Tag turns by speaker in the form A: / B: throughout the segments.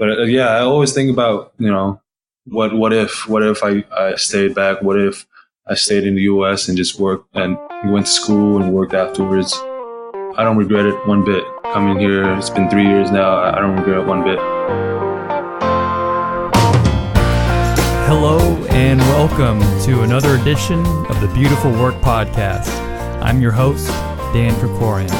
A: But yeah, I always think about, what if I stayed back? What if I stayed in the U.S. and just worked and went to school and worked afterwards? I don't regret it one bit. Coming here, it's been 3 years now. I don't regret it one bit.
B: Hello and welcome to another edition of the Beautiful Work Podcast. I'm your host, Dan Krikorian.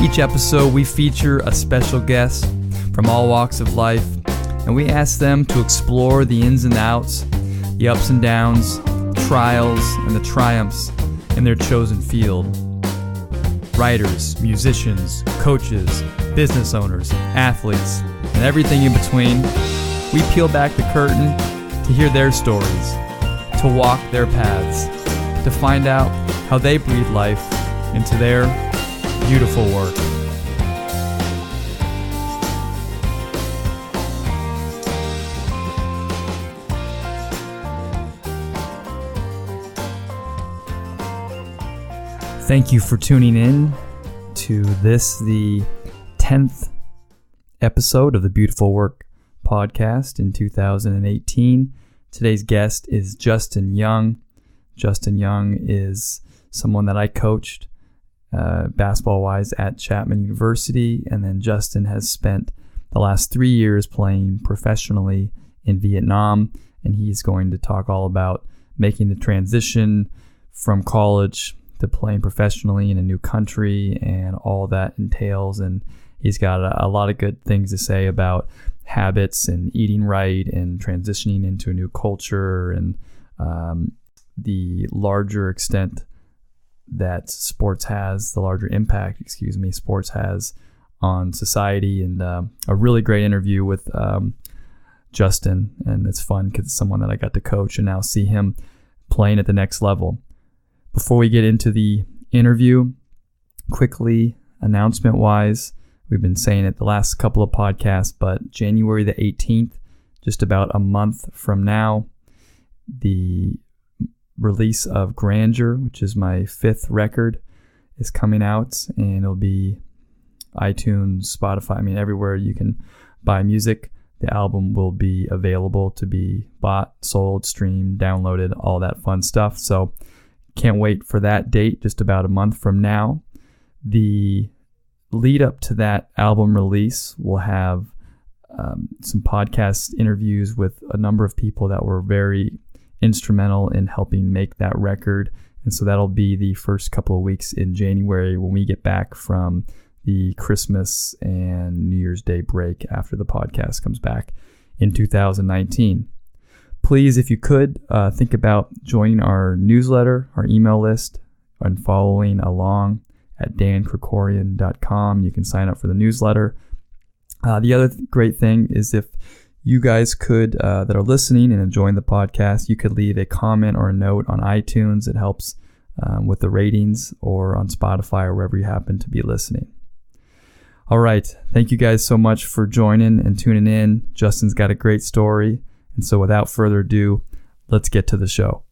B: Each episode we feature a special guest from all walks of life, and we ask them to explore the ins and outs, the ups and downs, trials, and the triumphs in their chosen field. Writers, musicians, coaches, business owners, athletes, and everything in between, we peel back the curtain to hear their stories, to walk their paths, to find out how they breathe life into their beautiful work. Thank you for tuning in to this, the 10th episode of the Beautiful Work Podcast in 2018. Today's guest is Justin Young. Justin Young is someone that I coached basketball-wise at Chapman University, and then Justin has spent the last 3 years playing professionally in Vietnam, and he's going to talk all about making the transition from college to playing professionally in a new country and all that entails. And he's got a lot of good things to say about habits and eating right and transitioning into a new culture and the larger extent that sports has, the larger impact, sports has on society. And a really great interview with Justin. And it's fun because it's someone that I got to coach and now see him playing at the next level. Before we get into the interview, quickly, announcement-wise, we've been saying it the last couple of podcasts, but January the 18th, just about a month from now, the release of Grandeur, which is my 5th record, is coming out, and it'll be iTunes, Spotify, everywhere you can buy music. The album will be available to be bought, sold, streamed, downloaded, all that fun stuff. So can't wait for that date, just about a month from now. The lead up to that album release will have some podcast interviews with a number of people that were very instrumental in helping make that record. And so that'll be the first couple of weeks in January when we get back from the Christmas and New Year's Day break after the podcast comes back in 2019. Please, if you could, think about joining our newsletter, our email list, and following along at dankrikorian.com. You can sign up for the newsletter. The other great thing is if you guys could, that are listening and enjoying the podcast, you could leave a comment or a note on iTunes. It helps with the ratings, or on Spotify or wherever you happen to be listening. All right. Thank you guys so much for joining and tuning in. Justin's got a great story. And so without further ado, let's get to the show.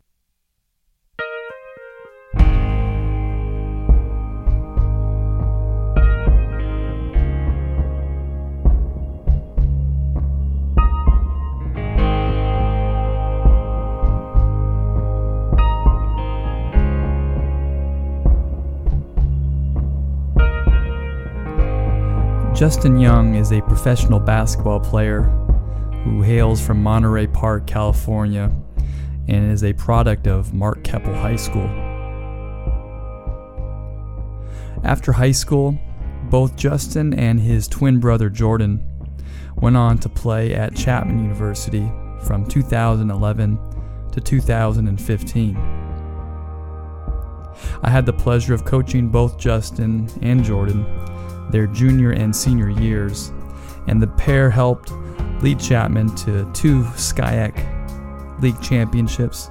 B: Justin Young is a professional basketball player who hails from Monterey Park, California, and is a product of Mark Keppel High School. After high school, both Justin and his twin brother Jordan went on to play at Chapman University from 2011 to 2015. I had the pleasure of coaching both Justin and Jordan their junior and senior years, and the pair helped lead Chapman to 2 SCIAC League championships,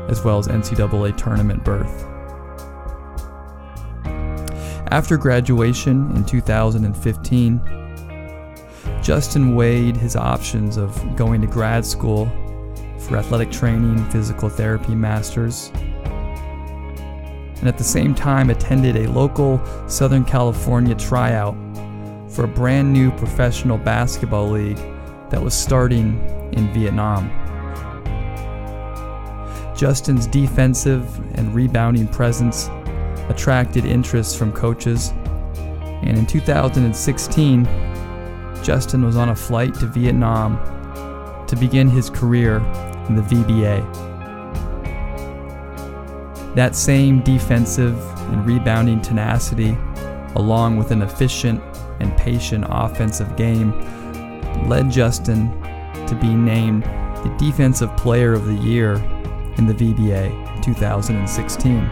B: as well as NCAA tournament berth. After graduation in 2015, Justin weighed his options of going to grad school for athletic training, physical therapy masters, and at the same time attended a local Southern California tryout for a brand new professional basketball league that was starting in Vietnam. Justin's defensive and rebounding presence attracted interest from coaches, and in 2016, Justin was on a flight to Vietnam to begin his career in the VBA. That same defensive and rebounding tenacity, along with an efficient and patient offensive game, led Justin to be named the Defensive Player of the Year in the VBA in 2016.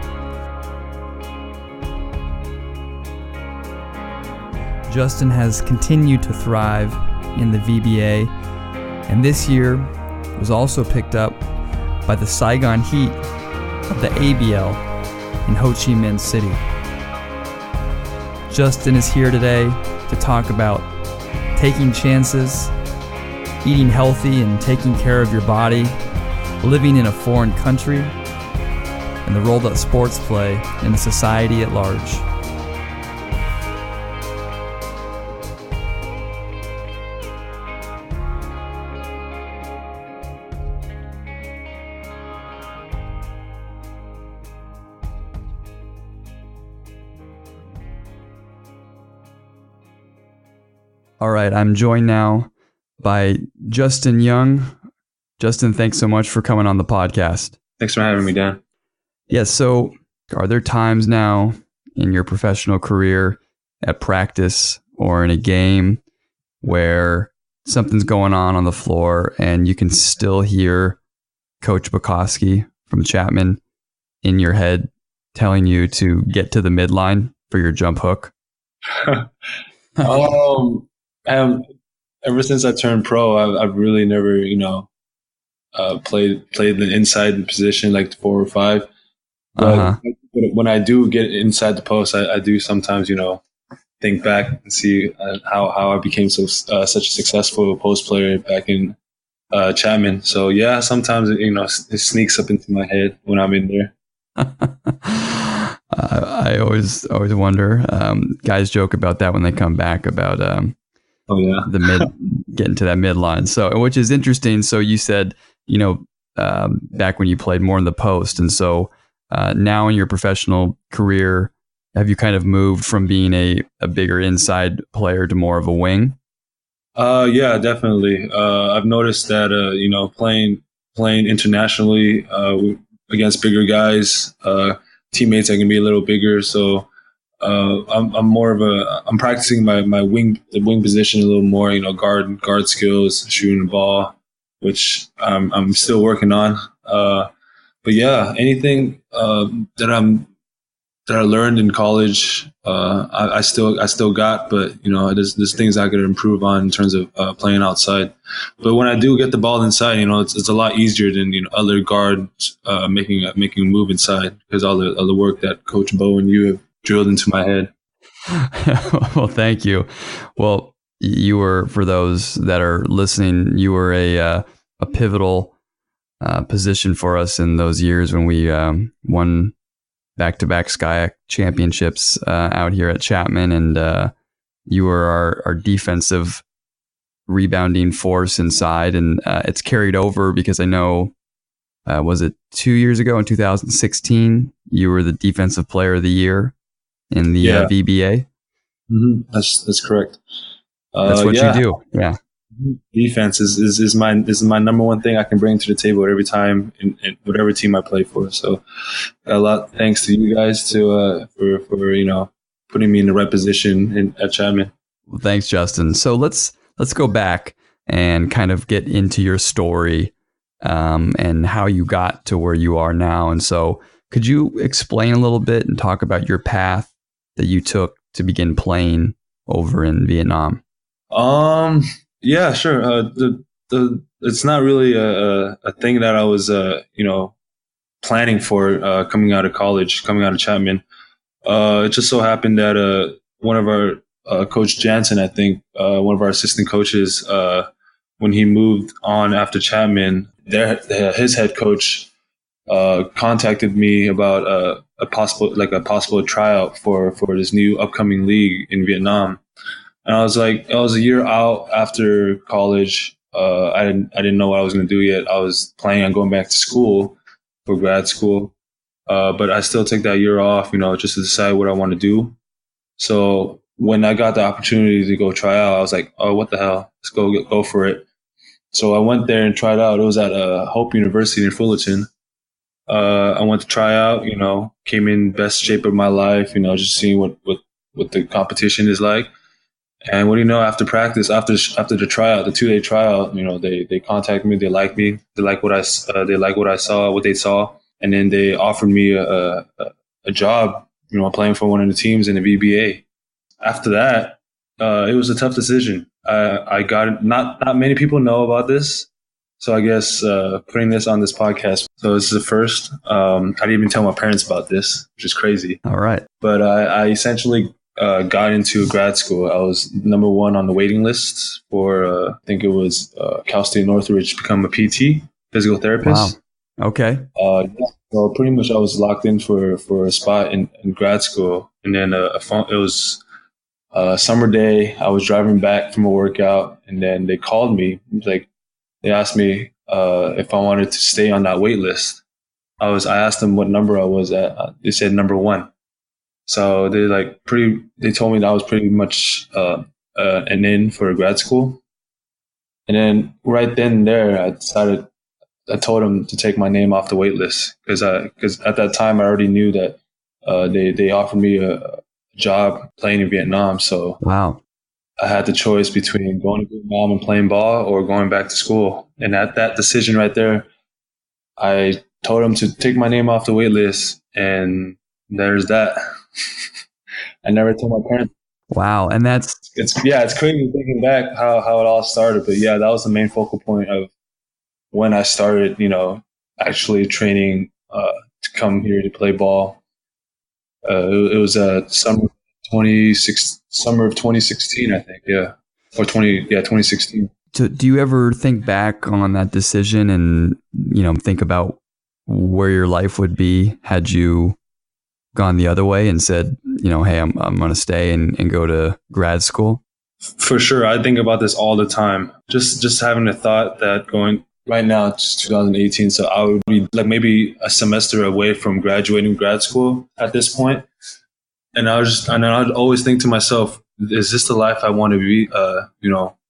B: Justin has continued to thrive in the VBA, and this year was also picked up by the Saigon Heat of the ABL in Ho Chi Minh City. Justin is here today to talk about taking chances, eating healthy and taking care of your body, living in a foreign country, and the role that sports play in the society at large. All right, I'm joined now by Justin Young. Justin, thanks so much for coming on the podcast.
A: Thanks for having me, Dan.
B: Yes, so are there times now in your professional career at practice or in a game where something's going on the floor and you can still hear Coach Bukowski from Chapman in your head telling you to get to the midline for your jump hook?
A: Ever since I turned pro, I've really never, played the inside position like the 4 or 5. But when I do get inside the post, I do sometimes, think back and see how I became such a successful post player back in Chapman. So yeah, sometimes it sneaks up into my head when I'm in there.
B: I always wonder. Guys joke about that when they come back about getting to that midline. So, which is interesting. So you said, back when you played more in the post, and so now in your professional career, have you kind of moved from being a bigger inside player to more of a wing?
A: Yeah, definitely. I've noticed that playing internationally against bigger guys, teammates that can be a little bigger. So I'm practicing the wing position a little more. Guard skills, shooting the ball, which I'm still working on. But yeah, anything that I learned in college, I still got, but there's things I could improve on in terms of playing outside. But when I do get the ball inside, it's a lot easier than other guards making a move inside, because all the work that Coach Bo and you have drilled into my head.
B: Well, thank you. Well, you were, for those that are listening, you were a pivotal position for us in those years when we won back-to-back SCIAC championships out here at Chapman, and you were our defensive rebounding force inside, and it's carried over because I know, was it 2 years ago in 2016, you were the Defensive Player of the Year in the VBA?
A: Mm-hmm. That's correct.
B: That's what you do. Yeah.
A: Defense is my number one thing I can bring to the table every time in whatever team I play for. So a lot thanks to you guys for putting me in the right position at Chapman.
B: Well, thanks, Justin. So let's go back and kind of get into your story and how you got to where you are now. And so could you explain a little bit and talk about your path that you took to begin playing over in Vietnam?
A: Yeah, sure. It's not really a thing that I was planning for coming out of college, coming out of Chapman. It just so happened that one of our Coach Jansen, I think, one of our assistant coaches, when he moved on after Chapman, his head coach contacted me about a possible tryout for this new upcoming league in Vietnam. And I was a year out after college. I didn't know what I was going to do yet. I was planning on going back to school for grad school, but I still took that year off, just to decide what I want to do. So when I got the opportunity to go try out, I was like, oh, what the hell? Let's go for it. So I went there and tried out. It was at Hope University in Fullerton. I went to try out, came in best shape of my life, just seeing what the competition is like. And what do you know, after practice, after the tryout, the 2-day tryout, they contacted me. They liked me. They like what I saw, what they saw. And then they offered me a job, playing for one of the teams in the VBA. After that, it was a tough decision. I got it. Not many people know about this. So I guess putting this on this podcast. So this is the first. I didn't even tell my parents about this, which is crazy.
B: All right.
A: But I essentially got into grad school. I was number one on the waiting list for, I think it was Cal State Northridge to become a PT, physical therapist.
B: Wow. Okay.
A: So pretty much I was locked in for a spot in grad school. And then it was a summer day. I was driving back from a workout, and then they called me. They asked me if I wanted to stay on that wait list. I asked them what number I was at. They said number one. So they told me that I was pretty much an in for grad school. And then right then and there, I told them to take my name off the wait list because at that time I already knew that they offered me a job playing in Vietnam. So
B: wow.
A: I had the choice between going to Vietnam and playing ball or going back to school. And at that decision right there, I told them to take my name off the wait list, and there's that. I never told my parents.
B: Wow. And
A: it's crazy thinking back how it all started. But yeah, that was the main focal point of when I started, actually training to come here to play ball. It was summer of 2016, I think. Yeah. Or 2016.
B: So do you ever think back on that decision and, think about where your life would be had you gone the other way and said, hey, I'm going to stay and go to grad school?
A: For sure. I think about this all the time. Just having the thought that going right now, it's 2018. So I would be like maybe a semester away from graduating grad school at this point. And I'd always think to myself, is this the life I want to be?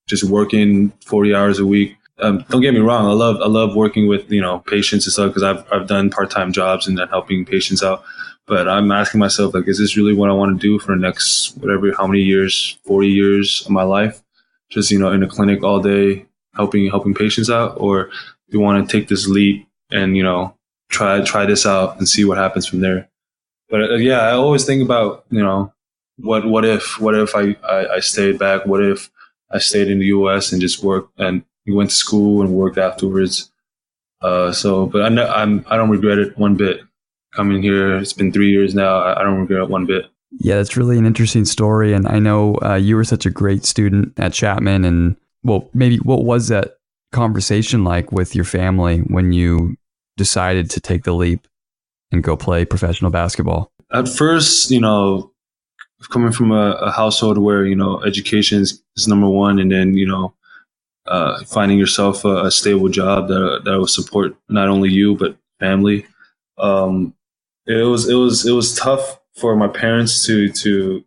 A: Just working 40 hours a week. Don't get me wrong. I love working with, patients and stuff because I've done part-time jobs and then helping patients out. But I'm asking myself, is this really what I want to do for the next, how many years, 40 years of my life? Just, in a clinic all day, helping patients out? Or do you want to take this leap and, try this out and see what happens from there? But I always think about, what if I stayed back? What if I stayed in the U.S. and just worked and went to school and worked afterwards? But I don't regret it one bit. Coming here, it's been 3 years now. I don't regret it one bit.
B: Yeah, that's really an interesting story. And I know you were such a great student at Chapman. And maybe what was that conversation like with your family when you decided to take the leap and go play professional basketball?
A: At first, coming from a household where, education is number one, and then, finding yourself a stable job that will support not only you, but family. It was tough for my parents to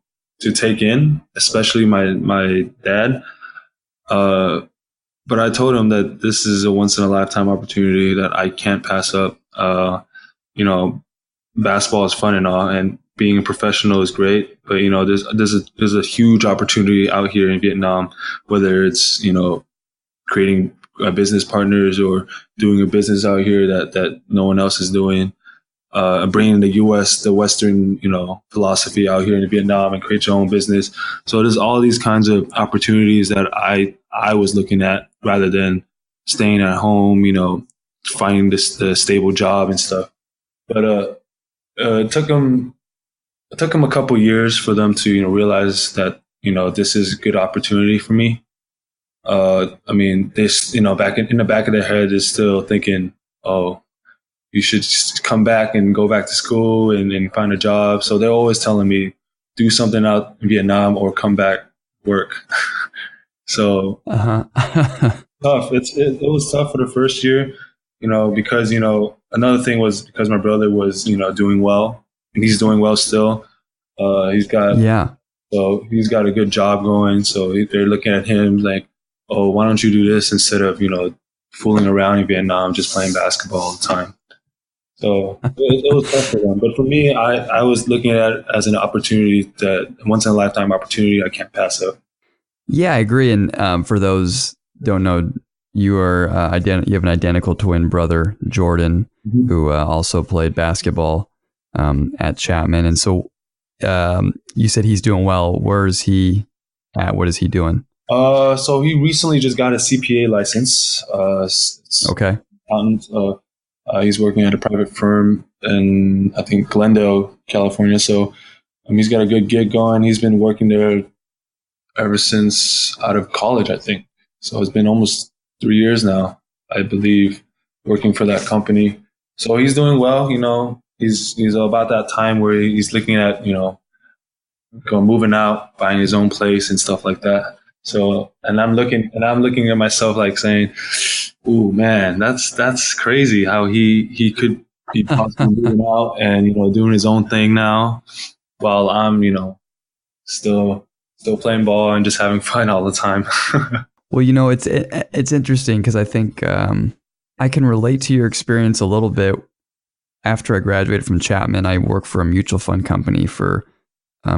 A: take in, especially my dad. But I told him that this is a once in a lifetime opportunity that I can't pass up. Basketball is fun and all, and being a professional is great. But there's a huge opportunity out here in Vietnam, whether it's creating business partners or doing a business out here that no one else is doing. Bringing the Western, philosophy out here in Vietnam and create your own business. So there's all these kinds of opportunities that I was looking at rather than staying at home, finding the stable job and stuff. But it took them a couple years for them to realize that this is a good opportunity for me. This back in the back of their head is still thinking, oh, you should just come back and go back to school and find a job. So they're always telling me, do something out in Vietnam or come back work. So
B: Uh-huh.
A: tough. It was tough for the first year, because another thing was because my brother was doing well, and he's doing well still. He's got
B: Yeah.
A: So he's got a good job going. So they're looking at him like, oh, why don't you do this instead of fooling around in Vietnam, just playing basketball all the time. So it was tough for them. But for me, I was looking at it as an opportunity, that once in a lifetime opportunity I can't pass up.
B: Yeah, I agree. And for those don't know, you are you have an identical twin brother, Jordan,
A: Mm-hmm.
B: who also played basketball at Chapman. And so you said he's doing well. Where is he at? What is he doing?
A: So he recently just got a CPA license.
B: Okay.
A: Accountant. He's working at a private firm in, I think, Glendale, California. So he's got a good gig going. He's been working there ever since out of college, I think. So it's been almost 3 years now, I believe, working for that company. So he's doing well. He's about that time where he's looking at moving out, buying his own place and stuff like that. So, and I'm looking at myself like saying, "Ooh, man, that's crazy how he could be possibly moving out and doing his own thing now, while I'm still playing ball and just having fun all the time."
B: Well, it's interesting because I think I can relate to your experience a little bit. After I graduated from Chapman, I worked for a mutual fund company for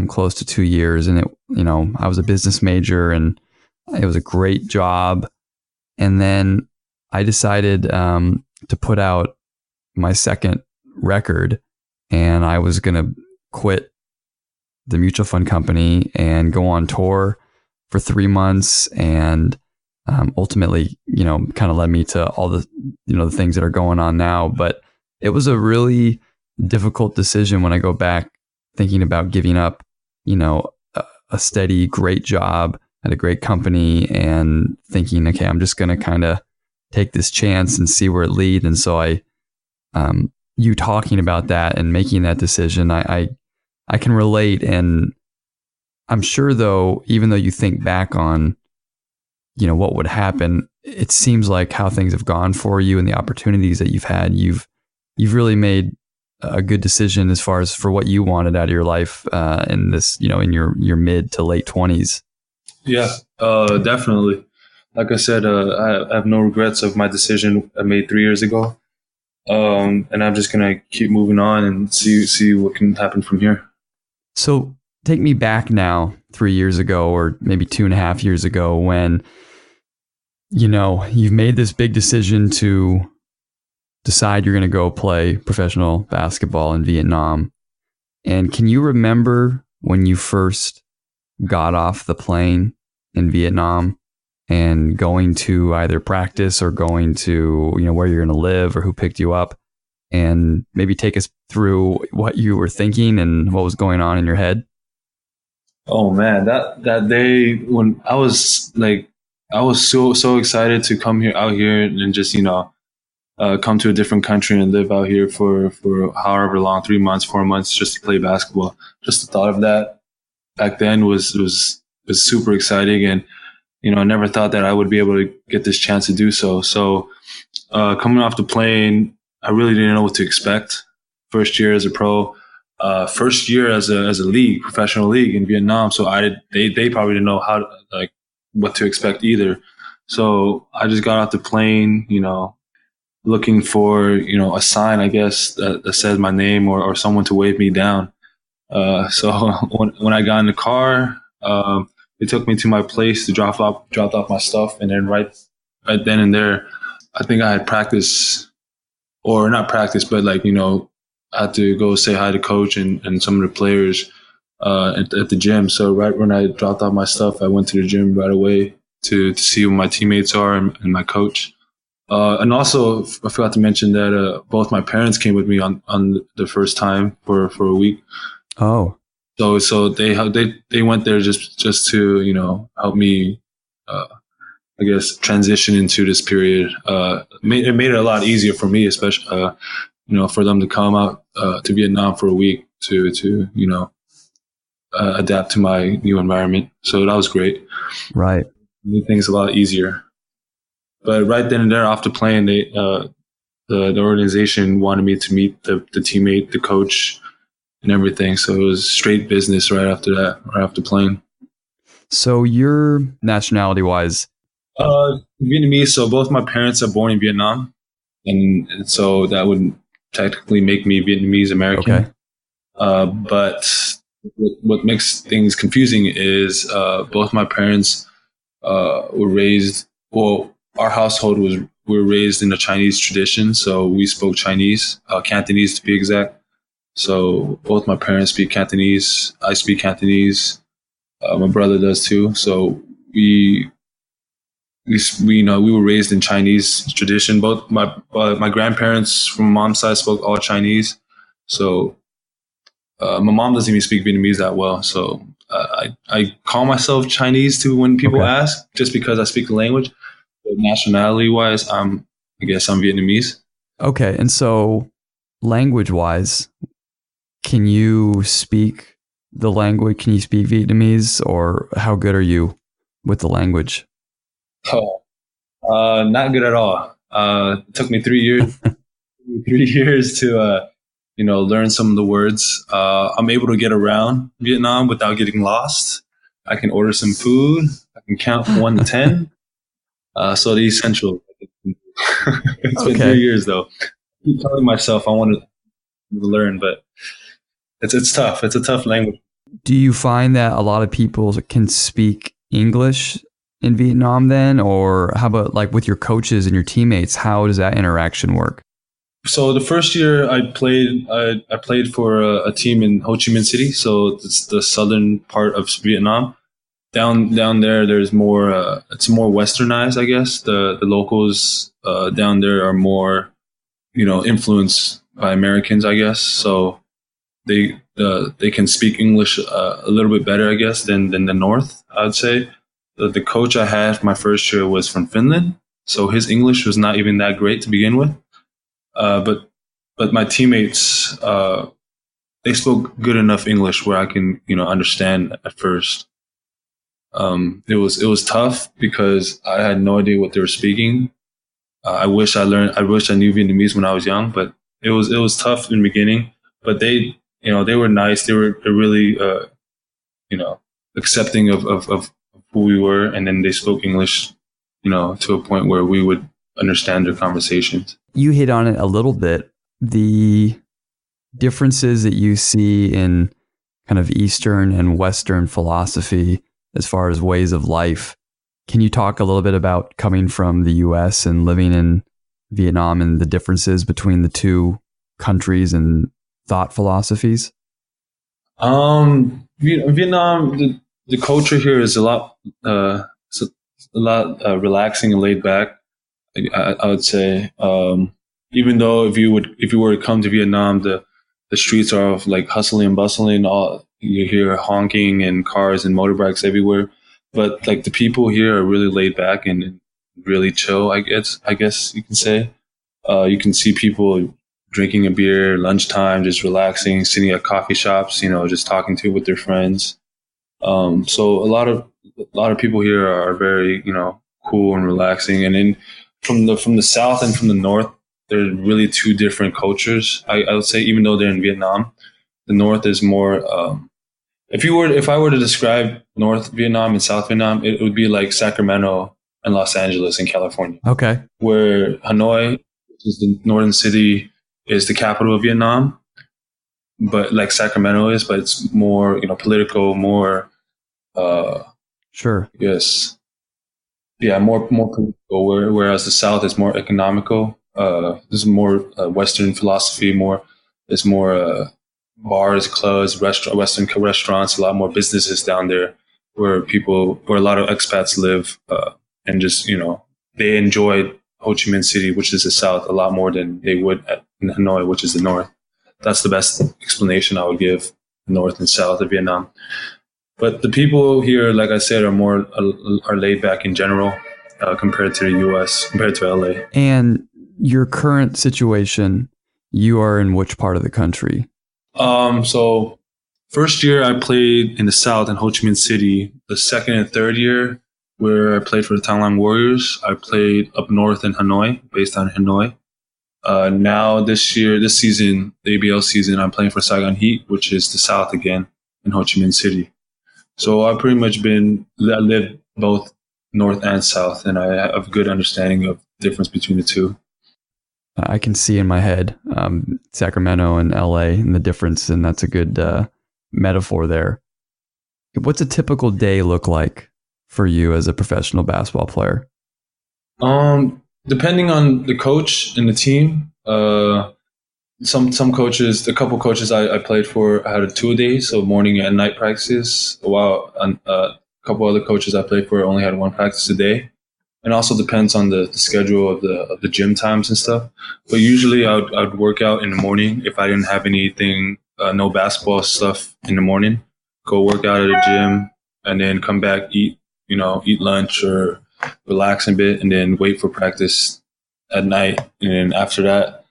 B: close to 2 years, and I was a business major, and it was a great job. And then I decided to put out my second record, and I was going to quit the mutual fund company and go on tour for 3 months, and ultimately, kind of led me to all the, the things that are going on now. But it was a really difficult decision when I go back thinking about giving up, a steady, great job at a great company and thinking, okay, I'm just going to kind of take this chance and see where it leads. And so you talking about that and making that decision, I can relate. And I'm sure though, even though you think back on, what would happen, it seems like how things have gone for you and the opportunities that you've had, you've really made a good decision as far as for what you wanted out of your life in this, in your mid to late 20s.
A: Yeah, definitely. Like I said, I have no regrets of my decision I made 3 years ago. And I'm just going to keep moving on and see what can happen from here.
B: So take me back now 3 years ago, or maybe 2.5 years ago, when, you've made this big decision to decide you're going to go play professional basketball in Vietnam. And can you remember when you first got off the plane in Vietnam and going to either practice or going to, where you're going to live or who picked you up, and maybe take us through what you were thinking and what was going on in your head?
A: Oh man, that day when I was so excited to come out here and just, come to a different country and live out here for however long, 3 months, 4 months, just to play basketball. Just the thought of that back then was super exciting. And, I never thought that I would be able to get this chance to do so. So, coming off the plane, I really didn't know what to expect. First year as a pro, first year as a league, professional league in Vietnam. So they probably didn't know what to expect either. So I just got off the plane, looking for, a sign, I guess, that says my name or someone to wave me down. So when I got in the car, they took me to my place to dropped off my stuff. And then right then and there, I think I had practice, or not practice, but I had to go say hi to coach and some of the players at the gym. So right when I dropped off my stuff, I went to the gym right away to see who my teammates are and my coach. And also, I forgot to mention that both my parents came with me on the first time for a week.
B: Oh,
A: so they went there just to help me, I guess, transition into this period. It made it a lot easier for me, especially for them to come out to Vietnam for a week to adapt to my new environment. So that was great.
B: Right.
A: Made things a lot easier. But right then and there, after playing, the organization wanted me to meet the teammate, the coach, and everything. So it was straight business right after that, right after playing.
B: So your nationality wise?
A: Vietnamese. So both my parents are born in Vietnam, and so that would technically make me Vietnamese American.
B: Okay.
A: But what makes things confusing is both my parents were raised. Well, our household we were raised in the Chinese tradition, so we spoke Chinese, Cantonese to be exact. So both my parents speak Cantonese. I speak Cantonese. My brother does too. So we were raised in Chinese tradition. Both my grandparents from mom's side spoke all Chinese. So my mom doesn't even speak Vietnamese that well. So I call myself Chinese too when people ask, just because I speak the language. But nationality wise, I guess I'm Vietnamese.
B: Okay, and so language wise, can you speak the language? Can you speak Vietnamese, or how good are you with the language?
A: Oh, not good at all. It took me 3 years, 3 years to, learn some of the words. I'm able to get around Vietnam without getting lost. I can order some food. I can count from 1 to 10. So the essential. It's been 3 years though. I keep telling myself I want to learn, but it's tough. It's a tough language.
B: Do you find that a lot of people can speak English in Vietnam then? Or how about like with your coaches and your teammates? How does that interaction work?
A: So the first year I played for a team in Ho Chi Minh City. So it's the southern part of Vietnam. Down there, there's more. It's more westernized, I guess. The locals down there are more, influenced by Americans, I guess. So they can speak English a little bit better, I guess, than the North. I would say. The coach I had my first year was from Finland, so his English was not even that great to begin with. But my teammates, they spoke good enough English where I can understand at first. It was tough because I had no idea what they were speaking. I wish I knew Vietnamese when I was young, but it was tough in the beginning. But they were nice. They were really accepting of who we were, and then they spoke English, to a point where we would understand their conversations.
B: You hit on it a little bit, the differences that you see in kind of Eastern and Western philosophy as far as ways of life. Can you talk a little bit about coming from the US and living in Vietnam and the differences between the two countries and thought philosophies?
A: Vietnam, the culture here is a lot relaxing and laid back. I would say, even though if you were to come to Vietnam, the streets are like hustling and bustling. You hear honking and cars and motorbikes everywhere, but like the people here are really laid back and really chill. I guess you can say. You can see people drinking a beer lunchtime, just relaxing, sitting at coffee shops, just talking with their friends. So a lot of people here are very, cool and relaxing. And then from the south and from the north, there's really two different cultures. I would say, even though they're in Vietnam, the north is more. If I were to describe North Vietnam and South Vietnam, it would be like Sacramento and Los Angeles in California.
B: Okay.
A: Where Hanoi, which is the northern city, is the capital of Vietnam, but like Sacramento is, but it's more, political, more.
B: Sure.
A: Yes. Yeah, more political. Whereas the South is more economical. There's more Western philosophy. There's more bars, clubs, Western restaurants. A lot more businesses down there, where a lot of expats live, and just they enjoy Ho Chi Minh City, which is the South, a lot more than they would in Hanoi, which is the North. That's the best explanation I would give: North and South of Vietnam. But the people here, like I said, are laid back in general, compared to the U.S., compared to LA.
B: And your current situation, you are in which part of the country?
A: So first year I played in the South in Ho Chi Minh City. The second and third year, where I played for the Thang Lang Warriors, I played up north in Hanoi, based on Hanoi. Now this season, the ABL season, I'm playing for Saigon Heat, which is the South again in Ho Chi Minh City. So I've pretty much I lived both North and South, and I have a good understanding of the difference between the two.
B: I can see in my head Sacramento and LA and the difference, and that's a good metaphor there. What's a typical day look like for you as a professional basketball player?
A: Depending on the coach and the team, some coaches, a couple coaches I played for had a 2-a-day, so morning and night practices. While a couple other coaches I played for only had one practice a day. And also depends on the schedule of the gym times and stuff. But usually I'd work out in the morning if I didn't have anything, no basketball stuff in the morning. Go work out at a gym and then come back, eat lunch or relax a bit, and then wait for practice at night. And then after that,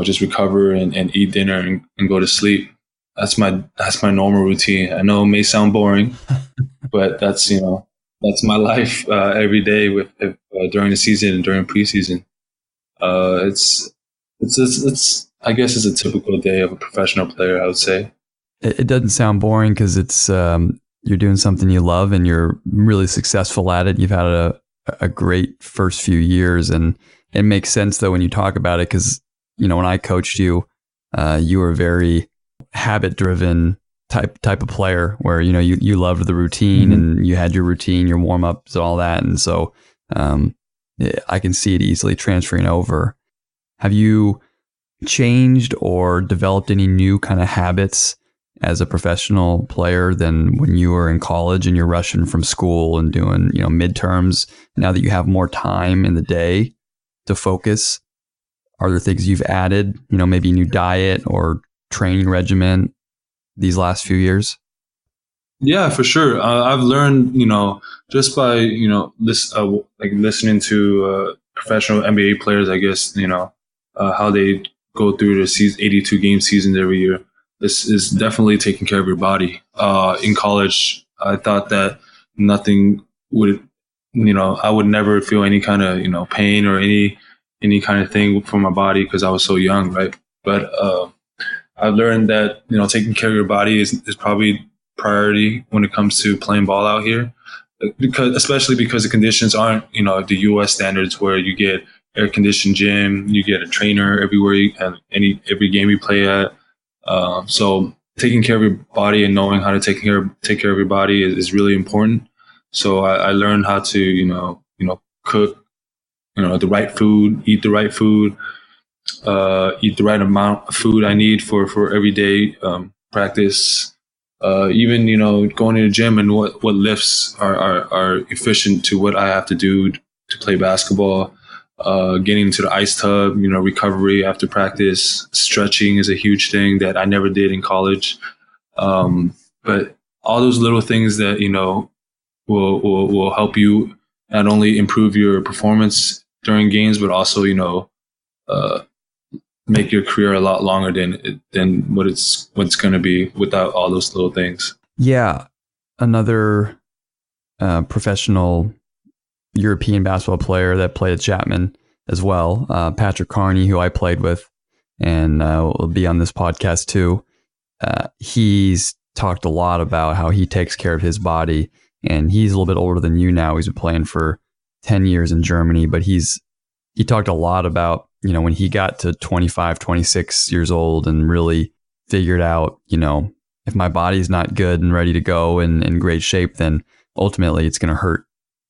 A: just recover and eat dinner and go to sleep. That's my normal routine. I know it may sound boring, but that's my life every day during the season and during preseason. It's I guess it's a typical day of a professional player, I would say.
B: It doesn't sound boring because it's you're doing something you love and you're really successful at it. You've had a great first few years, and it makes sense though when you talk about it because when I coached you, you were very habit driven type of player where you loved the routine mm-hmm. and you had your routine, your warm ups, all that, and so I can see it easily transferring over. Have you changed or developed any new kind of habits as a professional player than when you were in college and you're rushing from school and doing midterms? Now that you have more time in the day to focus, are there things you've added? Maybe a new diet or training regimen these last few years?
A: Yeah, for sure. I've learned, just by, listening to professional NBA players, I guess, how they go through the 82 game seasons every year. This is definitely taking care of your body. In college, I thought that nothing would, I would never feel any kind of, pain or any kind of thing from my body because I was so young, right? But I've learned that, taking care of your body is probably priority when it comes to playing ball out here, especially because the conditions aren't, the U.S. standards where you get air conditioned gym, you get a trainer everywhere and every game you play at. So taking care of your body and knowing how to take care of your body is really important. So I learned how to, cook, the right food, eat the right food, eat the right amount of food I need for everyday practice. Even going to the gym and what lifts are efficient to what I have to do to play basketball. Getting into the ice tub, recovery after practice, stretching is a huge thing that I never did in college. But all those little things that will help you not only improve your performance during games, but also make your career a lot longer than what it's going to be without all those little things.
B: Yeah, another professional European basketball player that played at Chapman as well, Patrick Carney, who I played with and will be on this podcast too. He's talked a lot about how he takes care of his body, and he's a little bit older than you now. He's been playing for 10 years in Germany, but he talked a lot about, when he got to 25, 26 years old and really figured out, if my body's not good and ready to go and in great shape, then ultimately it's going to hurt,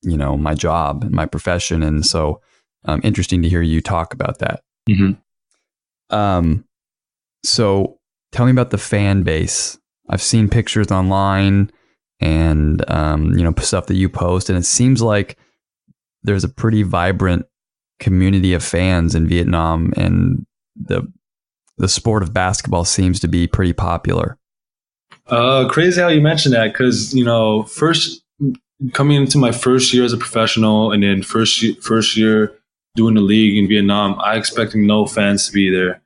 B: my job and my profession. And so interesting to hear you talk about that.
A: Mm-hmm.
B: So tell me about the fan base. I've seen pictures online and, stuff that you post, and it seems like there's a pretty vibrant community of fans in Vietnam, and the sport of basketball seems to be pretty popular.
A: Crazy how you mentioned that, because first coming into my first year as a professional, and then first year doing the league in Vietnam, I expected no fans to be there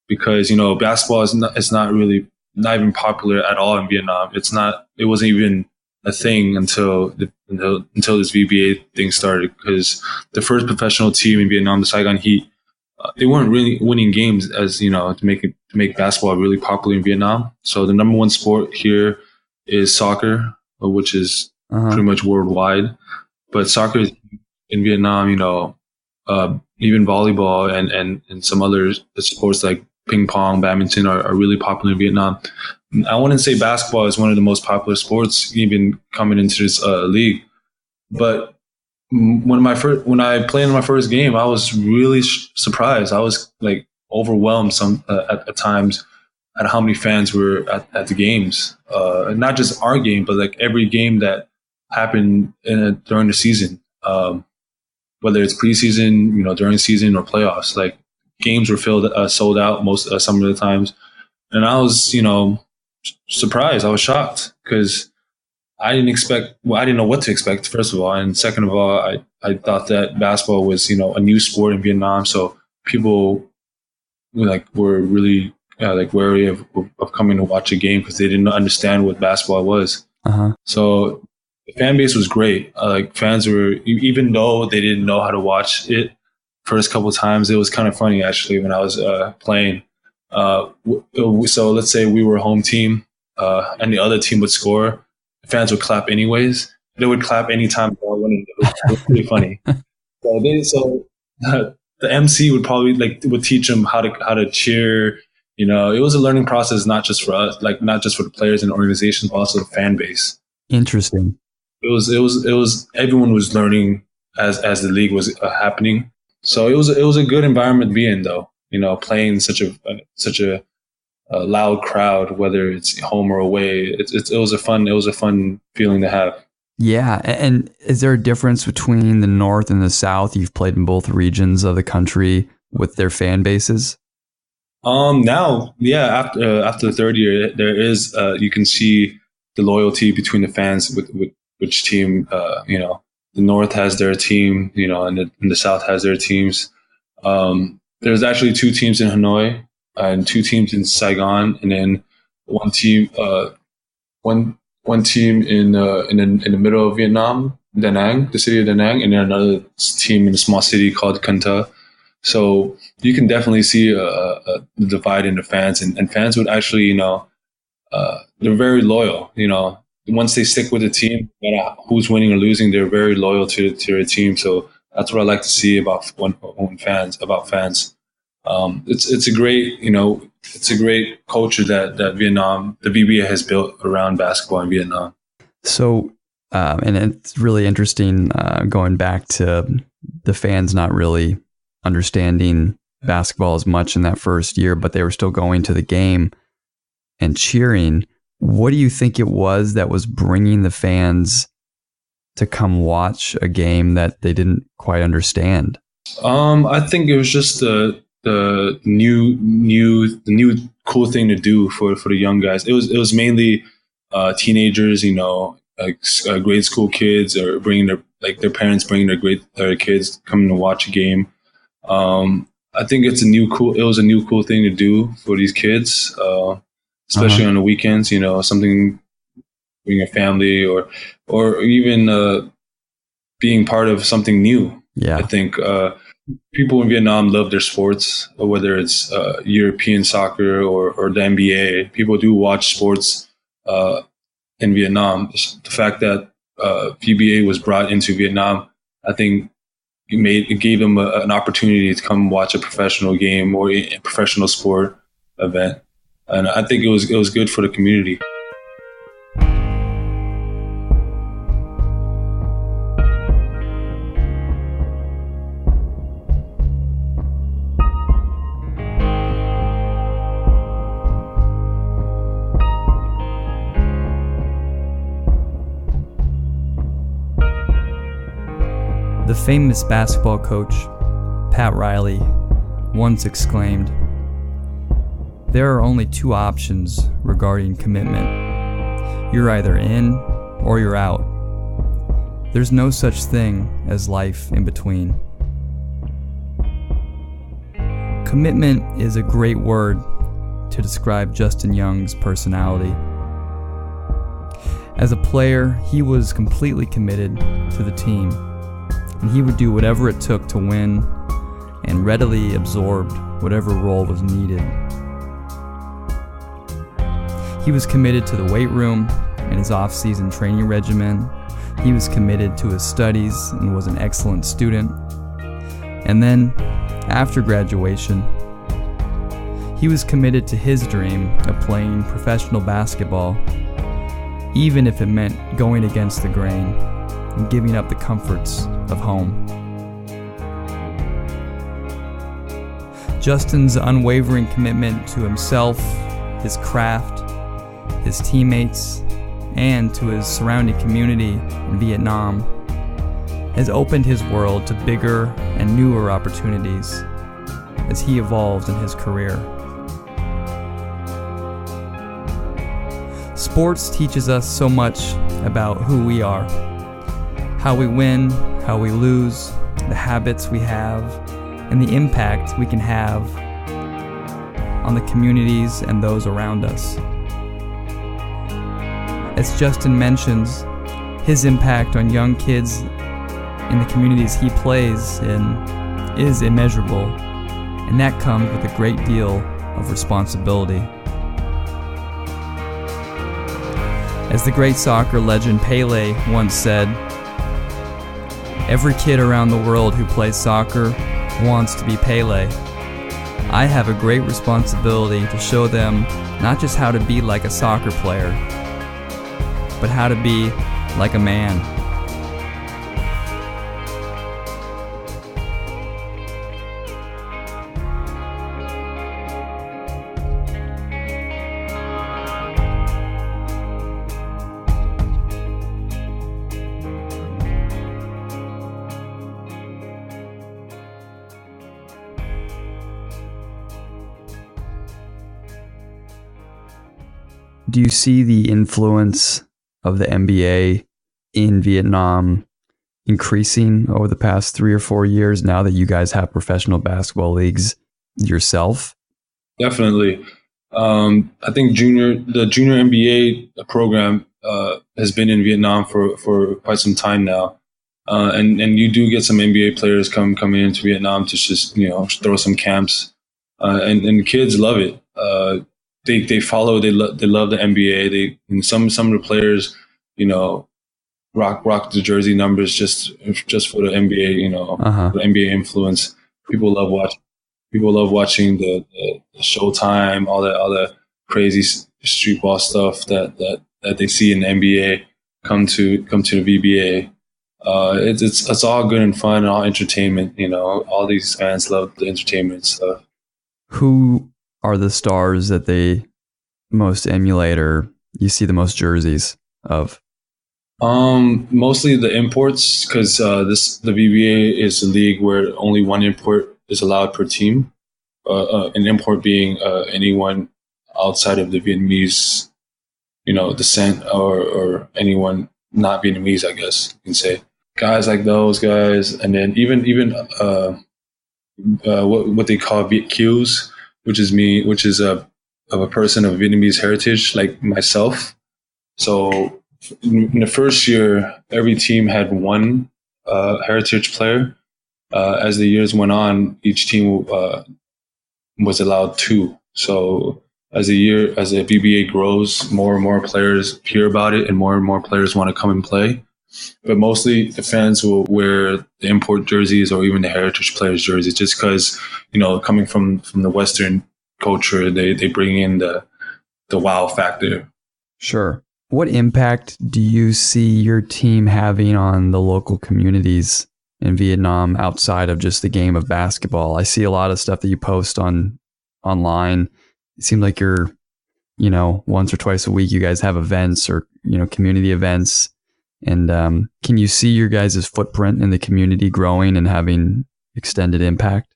A: because basketball is not really not even popular at all in Vietnam. It wasn't even a thing until this VBA thing started, because the first professional team in Vietnam, the Saigon Heat, they weren't really winning games as to make basketball really popular in Vietnam. So the number one sport here is soccer, which is pretty much worldwide. But soccer is in Vietnam, even volleyball and some other sports like ping pong, badminton are really popular in Vietnam. I wouldn't say basketball is one of the most popular sports even coming into this league, but when I played in my first game, I was really surprised. I was like overwhelmed at times at how many fans were at the games. Not just our game, but like every game that happened during the season. Whether it's preseason, during season or playoffs, like games were sold out some of the times, and I was, surprised. I was shocked because I didn't know what to expect, first of all, and second of all, I thought that basketball was, a new sport in Vietnam, so people were really wary of coming to watch a game because they didn't understand what basketball was. So the fan base was great. Fans were, even though they didn't know how to watch it first couple of times, it was kind of funny actually when I was playing. So let's say we were a home team and the other team would score. The fans would clap anyways. They would clap anytime the ball went in. It was pretty funny. So the MC would probably would teach them how to cheer. It was a learning process, not just for us, not just for the players and the organization, but also the fan base.
B: Interesting.
A: It was everyone was learning as the league was happening. So it was a good environment to be in, though. Playing such a loud crowd, whether it's home or away. It was a fun feeling to have.
B: Yeah, and is there a difference between the North and the South? You've played in both regions of the country with their fan bases.
A: Now, yeah, after the third year, there is you can see the loyalty between the fans with which team. The North has their team, and the South has their teams. There's actually two teams in Hanoi and two teams in Saigon, and then one team in the middle of Vietnam, Da Nang, the city of Da Nang, and then another team in a small city called Can Tho. So you can definitely see a divide in the fans, and fans would actually, they're very loyal. Once they stick with the team, no matter who's winning or losing, they're very loyal to their team. So that's what I like to see about fans. It's a great culture that Vietnam, the VBA, has built around basketball in Vietnam.
B: So, and it's really interesting going back to the fans not really understanding basketball as much in that first year, but they were still going to the game and cheering. What do you think it was that was bringing the fans to come watch a game that they didn't quite understand?
A: I think it was just the new cool thing to do for the young guys. It was mainly teenagers, grade school kids, or bringing their parents bringing their kids coming to watch a game. I think it was a new cool thing to do for these kids, especially on the weekends. Something, bring a family or even being part of something new. Yeah, I think people in Vietnam love their sports, whether it's European soccer or the NBA. People do watch sports in Vietnam. The fact that VBA was brought into Vietnam, I think it gave them an opportunity to come watch a professional game or a professional sport event, and I think it was good for the community.
B: The famous basketball coach, Pat Riley, once exclaimed, "There are only two options regarding commitment. You're either in or you're out. There's no such thing as life in between." Commitment is a great word, to describe Justin Young's personality. As a player, he was completely committed to the team, and he would do whatever it took to win and readily absorbed whatever role was needed. He was committed to the weight room and his off-season training regimen. He was committed to his studies and was an excellent student. And then, after graduation, he was committed to his dream of playing professional basketball, even if it meant going against the grain and giving up the comforts of home. Justin's unwavering commitment to himself, his craft, his teammates, and to his surrounding community in Vietnam has opened his world to bigger and newer opportunities as he evolves in his career. Sports teaches us so much about who we are, how we win, how we lose, the habits we have, and the impact we can have on the communities and those around us. As Justin mentions, his impact on young kids in the communities he plays in is immeasurable, and that comes with a great deal of responsibility. As the great soccer legend Pele once said, "Every kid around the world who plays soccer wants to be Pele. I have a great responsibility to show them not just how to be like a soccer player, but how to be like a man." Do you see the influence of the NBA in Vietnam increasing over the past 3 or 4 years now that you guys have professional basketball leagues yourself?
A: Definitely. I think the junior NBA program has been in Vietnam for quite some time now. And you do get some NBA players coming into Vietnam to just, throw some camps. And kids love it. They follow. They love the NBA. And some of the players, rock the jersey numbers just for the NBA. The NBA influence. People love watching the Showtime, all the crazy street ball stuff that they see in the NBA come to the VBA. It's all good and fun and all entertainment. All these fans love the entertainment stuff.
B: Who are the stars that they most emulate or you see the most jerseys of?
A: Mostly the imports, because the VBA is a league where only one import is allowed per team. An import being anyone outside of the Vietnamese, descent or anyone not Vietnamese, I guess you can say. Guys like those guys, and then even what they call Viet Qs, which is of a person of Vietnamese heritage like myself. So in the first year, every team had one heritage player. As the years went on, each team was allowed two. So as the VBA grows, more and more players hear about it, and more players want to come and play. But mostly the fans will wear the import jerseys or even the heritage players' jerseys, just because coming from the Western culture, they bring in the wow factor.
B: Sure. What impact do you see your team having on the local communities in Vietnam outside of just the game of basketball? I see a lot of stuff that you post online. It seems like you're, once or twice a week, you guys have events or, community events. And can you see your guys' footprint in the community growing and having extended impact?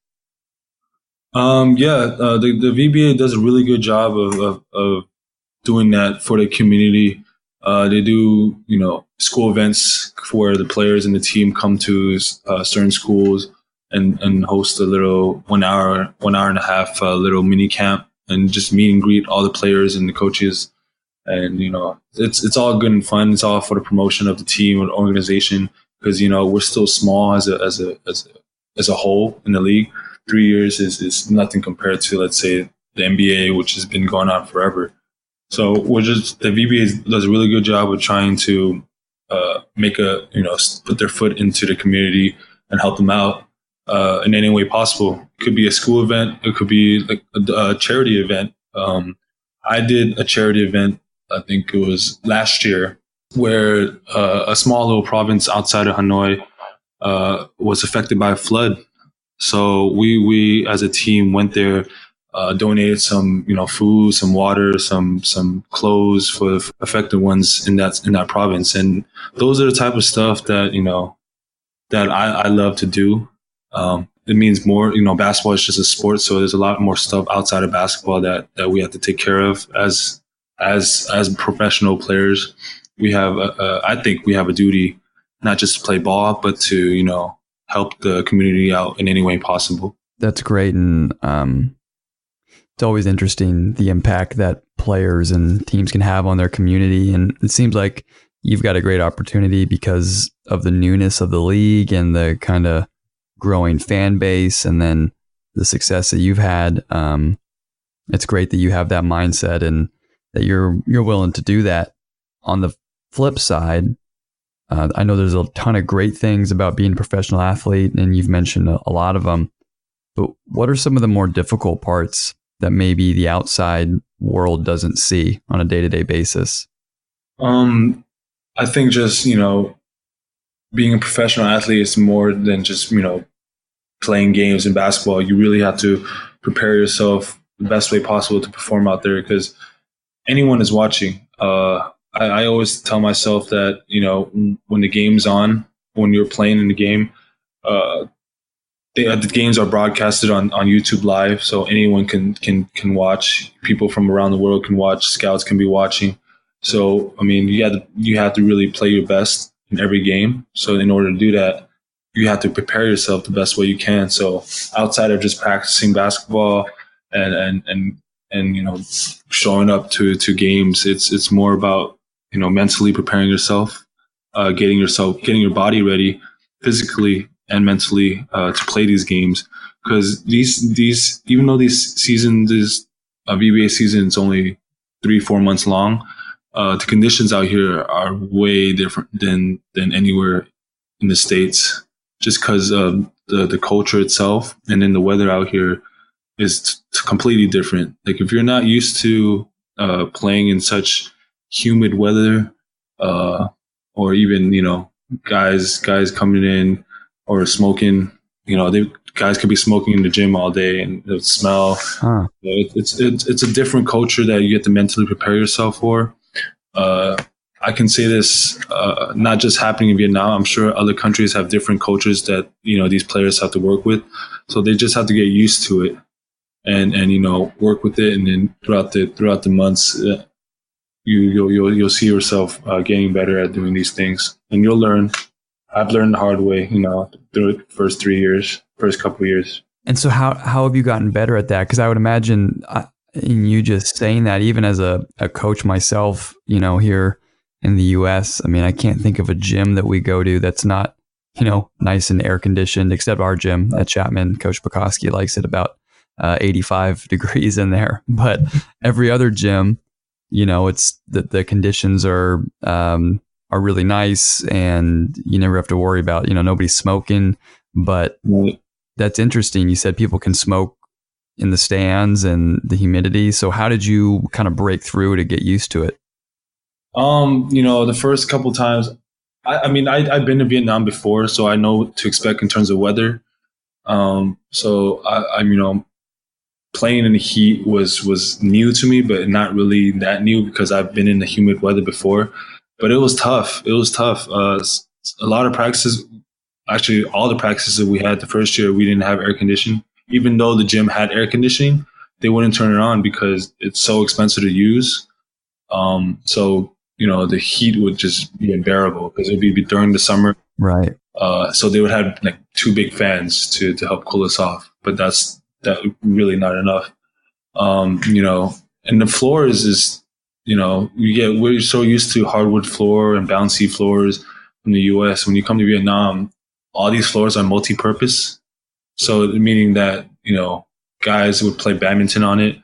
B: The VBA does a really good job of doing that for the community. They do, school events where the players and the team come to certain schools and host a little 1 hour and a half little mini camp
A: and just meet and greet all the players and the coaches. And, it's all good and fun. It's all for the promotion of the team or organization because, we're still small as a whole in the league. 3 years is nothing compared to, let's say, the NBA, which has been going on forever. So the VBA does a really good job of trying to put their foot into the community and help them out in any way possible. It could be a school event. It could be like a charity event. I did a charity event, I think it was last year, where a small little province outside of Hanoi was affected by a flood. So we as a team went there, donated some food, some water, some clothes for the affected ones in that province. And those are the type of stuff that that I love to do. It means more. Basketball is just a sport, so there's a lot more stuff outside of basketball that we have to take care of as professional players. We have I think we have a duty not just to play ball, but to help the community out in any way possible.
B: That's great, and it's always interesting the impact that players and teams can have on their community. And it seems like you've got a great opportunity because of the newness of the league and the kind of growing fan base, and then the success that you've had. It's great that you have that mindset and that you're willing to do that. On the flip side, I know there's a ton of great things about being a professional athlete, and you've mentioned a lot of them. But what are some of the more difficult parts that maybe the outside world doesn't see on a day-to-day basis?
A: I think just, being a professional athlete is more than just, playing games in basketball. You really have to prepare yourself the best way possible to perform out there because anyone is watching. I always tell myself that, when the game's on, when you're playing in the game, the games are broadcasted on YouTube Live, so anyone can watch. People from around the world can watch. Scouts can be watching. So, you have to really play your best in every game. So in order to do that, you have to prepare yourself the best way you can. So outside of just practicing basketball and showing up to games, it's more about mentally preparing yourself, getting your body ready physically and mentally to play these games. Because these even though this VBA season is only 3-4 months long, the conditions out here are way different than anywhere in the States, just because of the culture itself, and then the weather out here is completely different. Like if you're not used to playing in such humid weather, or even guys coming in or smoking, guys could be smoking in the gym all day and it would smell. It's a different culture that you have to mentally prepare yourself for. I can say this, not just happening in Vietnam. I'm sure other countries have different cultures that these players have to work with. So they just have to get used to it and work with it. And then throughout the months, you'll see yourself getting better at doing these things, and you'll learn. I've learned the hard way, through the first couple of years.
B: And so how have you gotten better at that? Because I would imagine in you just saying that, even as a coach myself, here in the US, I can't think of a gym that we go to that's not, nice and air conditioned, except our gym at Chapman. Coach Bukowski likes it about 85 degrees in there. But every other gym, it's the conditions are really nice, and you never have to worry about, nobody's smoking. But that's interesting. You said people can smoke in the stands and the humidity. So how did you kind of break through to get used to it?
A: The first couple times, I've been to Vietnam before, so I know what to expect in terms of weather. So I'm playing in the heat was new to me, but not really that new because I've been in the humid weather before. But it was tough. A lot of practices, actually all the practices that we had the first year, we didn't have air conditioning. Even though the gym had air conditioning, they wouldn't turn it on because it's so expensive to use. So the heat would just be unbearable because it would be during the summer.
B: Right.
A: So they would have like 2 big fans to help cool us off. But that really not enough. You know, and the floor is we're so used to hardwood floor and bouncy floors in the U.S. When you come to Vietnam, all these floors are multi-purpose. So meaning that, guys would play badminton on it,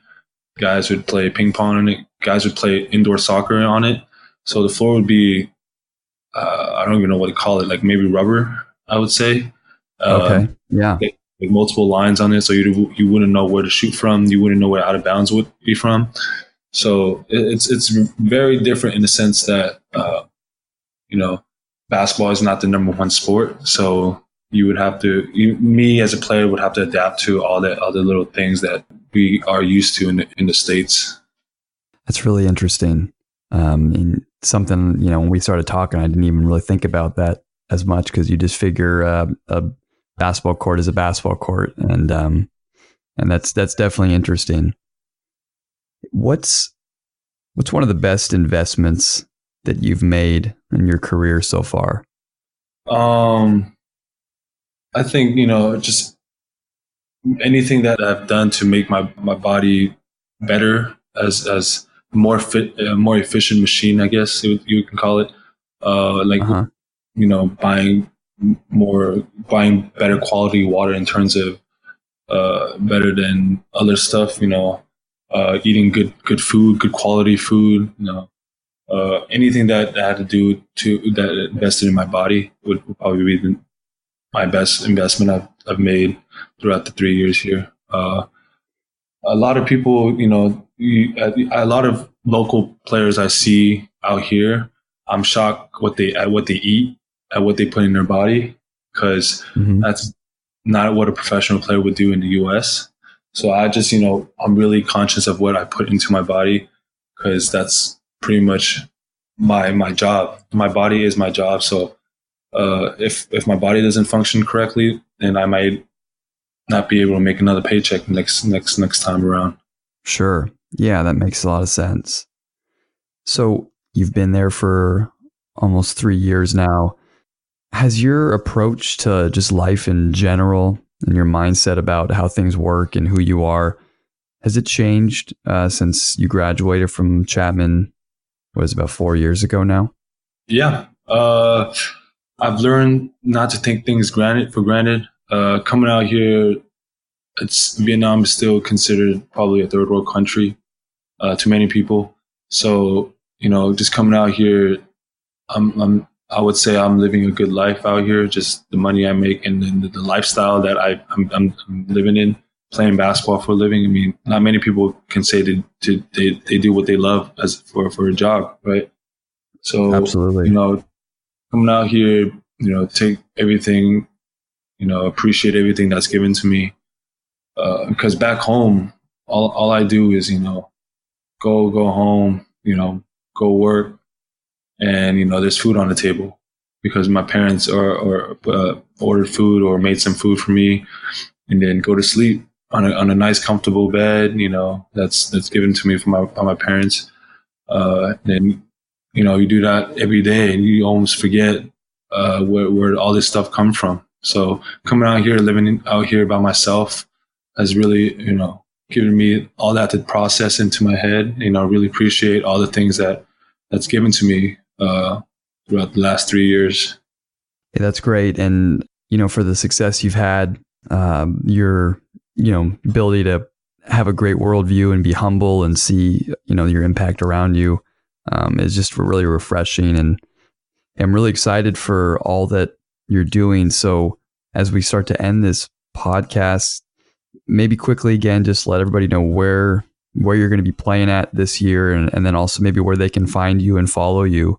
A: guys would play ping pong on it, guys would play indoor soccer on it. So the floor would be, I don't even know what to call it, like maybe rubber, I would say.
B: Okay. Yeah.
A: Like multiple lines on it, so you wouldn't know where to shoot from, you wouldn't know where out of bounds would be from. So it's very different in the sense that basketball is not the number one sport. So you would have to, me as a player would have to adapt to all the other little things that we are used to in the States.
B: That's really interesting. And something, when we started talking, I didn't even really think about that as much, because you just figure a basketball court is a basketball court, and that's definitely interesting. What's one of the best investments that you've made in your career so far?
A: I think, just anything that I've done to make my body better as more fit, a more efficient machine, I guess you can call it. Buying better quality water in terms of better than other stuff. Eating good food, good quality food. Anything that had to do that invested in my body would probably be my best investment I've made throughout the 3 years here. A lot of people, a lot of local players I see out here, I'm shocked at what they eat, at what they put in their body, because that's not what a professional player would do in the U.S. So I just, I'm really conscious of what I put into my body, because that's pretty much my job. My body is my job. So if my body doesn't function correctly, then I might not be able to make another paycheck next time around.
B: Sure. Yeah, that makes a lot of sense. So you've been there for almost 3 years now. Has your approach to just life in general and your mindset about how things work and who you are, has it changed since you graduated from Chapman? What is it, about 4 years ago now?
A: Yeah. I've learned not to take things for granted. Coming out here, Vietnam is still considered probably a third world country to many people. So, just coming out here, I would say I'm living a good life out here. Just the money I make and the lifestyle that I'm living in, playing basketball for a living. I mean, not many people can say they do what they love for a job, right? So,
B: absolutely.
A: Coming out here, take everything, appreciate everything that's given to me. Because back home, all I do is, go home, go work, and there's food on the table because my parents ordered food or made some food for me, and then go to sleep on a nice comfortable bed, that's given to me by my parents. Then you do that every day, and you almost forget where all this stuff comes from. So coming out here, living out here by myself, has really, given me all that to process into my head. Really appreciate all the things that's given to me throughout the last 3 years.
B: Yeah, that's great. And, for the success you've had, your, ability to have a great worldview and be humble and see, your impact around you is just really refreshing. And I'm really excited for all that you're doing. So as we start to end this podcast, maybe quickly again, just let everybody know where you're going to be playing at this year, and then also maybe where they can find you and follow you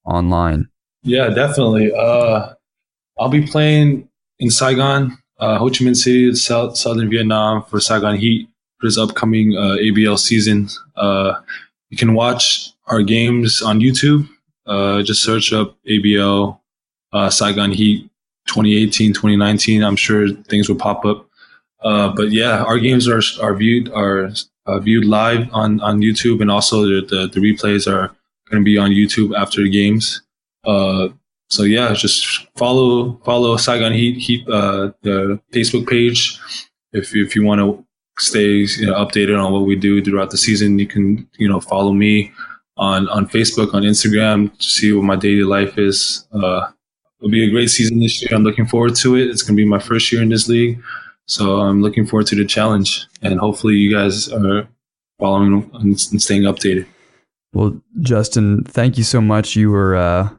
B: online.
A: Yeah, definitely. I'll be playing in Saigon, Ho Chi Minh City, southern Vietnam, for Saigon Heat for this upcoming ABL season. You can watch our games on YouTube. Just search up ABL Saigon Heat 2018, 2019. I'm sure things will pop up. But yeah, our games are viewed live on YouTube, and also the replays are going to be on YouTube after the games. So yeah, just follow Saigon Heat the Facebook page if you want to stay updated on what we do throughout the season, you can follow me on Facebook, on Instagram, to see what my daily life is. It'll be a great season this year. I'm looking forward to it. It's going to be my first year in this league, so I'm looking forward to the challenge. And hopefully, you guys are following and staying updated.
B: Well, Justin, thank you so much. You were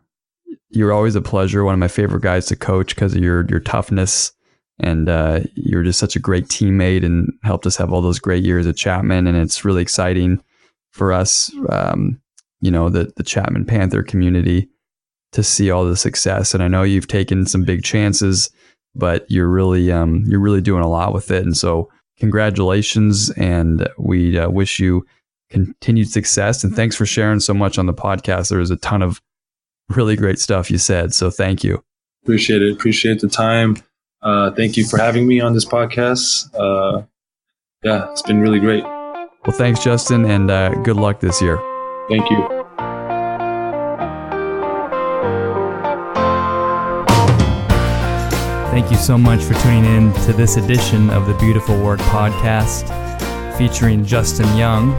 B: always a pleasure. One of my favorite guys to coach because of your toughness, and you're just such a great teammate and helped us have all those great years at Chapman. And it's really exciting for us, the Chapman Panther community, to see all the success. And I know you've taken some big chances, but you're really doing a lot with it. And so congratulations, and we wish you continued success. And thanks for sharing so much on the podcast. There was a ton of really great stuff you said. So thank you.
A: Appreciate it. Appreciate the time. Thank you for having me on this podcast. It's been really great.
B: Well, thanks, Justin, and good luck this year.
A: Thank you.
B: Thank you so much for tuning in to this edition of the Beautiful Work Podcast featuring Justin Young.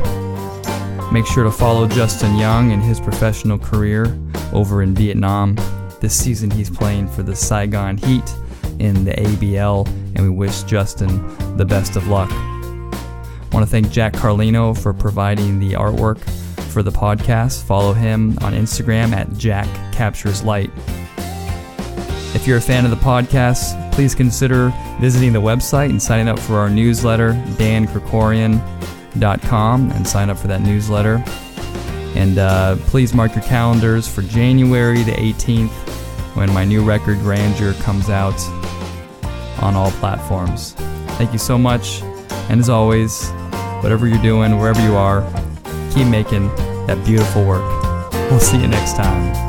B: Make sure to follow Justin Young and his professional career over in Vietnam. This season he's playing for the Saigon Heat in the ABL, and we wish Justin the best of luck. I want to thank Jack Carlino for providing the artwork for the podcast. Follow him on Instagram at JackCapturesLight. If you're a fan of the podcast, please consider visiting the website and signing up for our newsletter, dankrikorian.com, and sign up for that newsletter. And please mark your calendars for January the 18th when my new record, Grandeur, comes out on all platforms. Thank you so much. And as always, whatever you're doing, wherever you are, keep making that beautiful work. We'll see you next time.